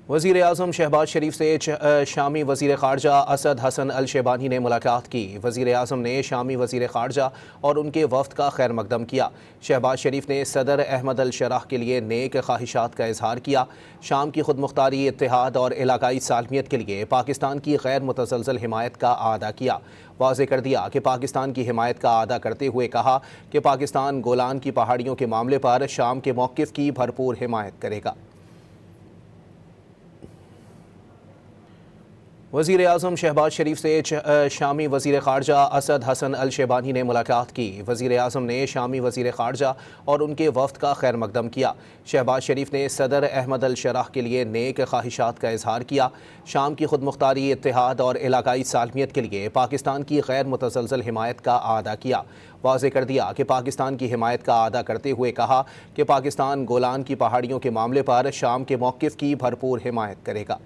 وزیر اعظم شہباز شریف سے شامی وزیر خارجہ اسد حسن الشیبانی نے ملاقات کی۔ وزیر اعظم نے شامی وزیر خارجہ اور ان کے وفد کا خیر مقدم کیا۔ شہباز شریف نے صدر احمد الشرح کے لیے نیک خواہشات کا اظہار کیا۔ شام کی خود مختاری، اتحاد اور علاقائی سالمیت کے لیے پاکستان کی غیر متزلزل حمایت کا اعادہ کیا۔ واضح کر دیا کہ پاکستان کی حمایت کا اعادہ کرتے ہوئے کہا کہ پاکستان گولان کی پہاڑیوں کے معاملے پر شام کے موقف کی بھرپور حمایت کرے گا۔ وزیر اعظم شہباز شریف سے شامی وزیر خارجہ اسد حسن الشیبانی نے ملاقات کی۔ وزیر اعظم نے شامی وزیر خارجہ اور ان کے وفد کا خیر مقدم کیا۔ شہباز شریف نے صدر احمد الشرح کے لیے نیک خواہشات کا اظہار کیا۔ شام کی خود مختاری، اتحاد اور علاقائی سالمیت کے لیے پاکستان کی غیر متزلزل حمایت کا اعادہ کیا۔ واضح کر دیا کہ پاکستان کی حمایت کا اعادہ کرتے ہوئے کہا کہ پاکستان گولان کی پہاڑیوں کے معاملے پر شام کے موقف کی بھرپور حمایت کرے گا۔